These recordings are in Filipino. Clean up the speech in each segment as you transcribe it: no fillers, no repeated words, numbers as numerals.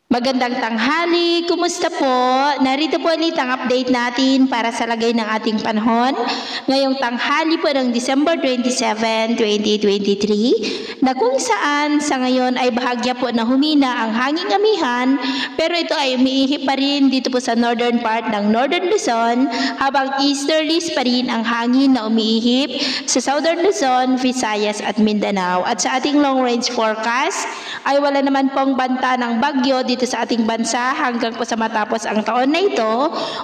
Magandang tanghali, kumusta po? Narito po ulit ang update natin para sa lagay ng ating panahon ngayong tanghali po ng December 27, 2023 na kung saan sa ngayon ay bahagya po na humina ang hanging amihan pero ito ay umiihip pa rin dito po sa northern part ng Northern Luzon habang easterlies pa rin ang hangin na umiihip sa Southern Luzon, Visayas at Mindanao. At sa ating long range forecast ay wala naman pong banta ng bagyo dito sa ating bansa hanggang po sa matapos ang taon na ito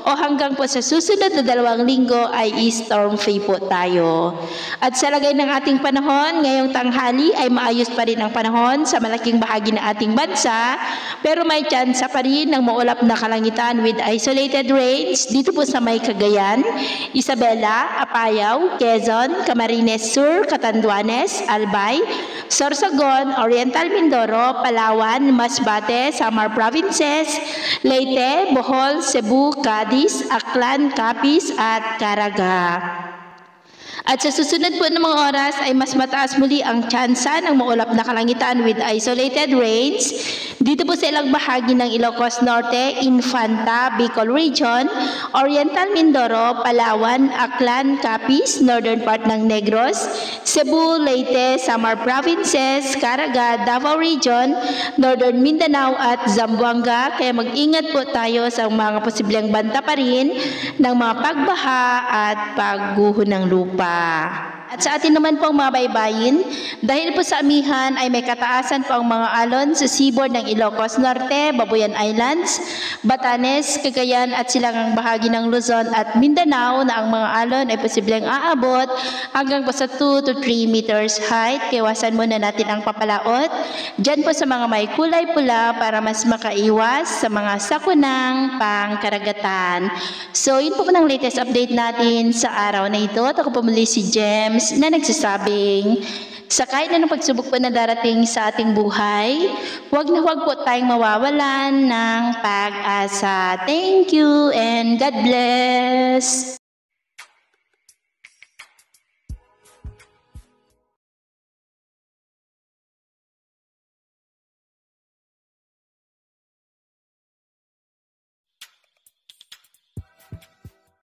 o hanggang po sa susunod na 2 linggo ay storm free po tayo. At sa lagay ng ating panahon, ngayong tanghali ay maayos pa rin ang panahon sa malaking bahagi ng ating bansa pero may tsansa pa rin ng maulap na kalangitan with isolated rains dito po sa may Cagayan, Isabela, Apayao, Quezon, Camarines Sur, Catanduanes, Albay, Sorsogon, Oriental Mindoro, Palawan, Masbate, Samar Provinces, Leyte, Bohol, Cebu, Cadiz, Aklan, Capiz at Caraga. At sa susunod po ng mga oras ay mas mataas muli ang tsansa ng maulap na kalangitan with isolated rains dito po sa ilang bahagi ng Ilocos Norte, Infanta, Bicol Region, Oriental Mindoro, Palawan, Aklan, Capiz, northern part ng Negros, Cebu, Leyte, Samar Provinces, Caraga, Davao Region, Northern Mindanao at Zamboanga. Kaya mag-ingat po tayo sa mga posibleng banta pa rin ng mga pagbaha at pagguho ng lupa. At sa atin naman pong mga baybayin, dahil po sa amihan ay may kataasan po ang mga alon sa seaboard ng Ilocos Norte, Babuyan Islands, Batanes, Cagayan at silangang bahagi ng Luzon at Mindanao na ang mga alon ay posibleng aabot hanggang po sa 2 to 3 meters height. Iwasan muna natin ang papalaot dyan po sa mga may kulay pula para mas makaiwas sa mga sakunang pangkaragatan. So yun po ng latest update natin sa araw na ito. At ako po muli si Gems na nagsasabing sa kahit na ng pagsubok po na darating sa ating buhay, huwag na huwag po tayong mawawalan ng pag-asa. Thank you and God bless!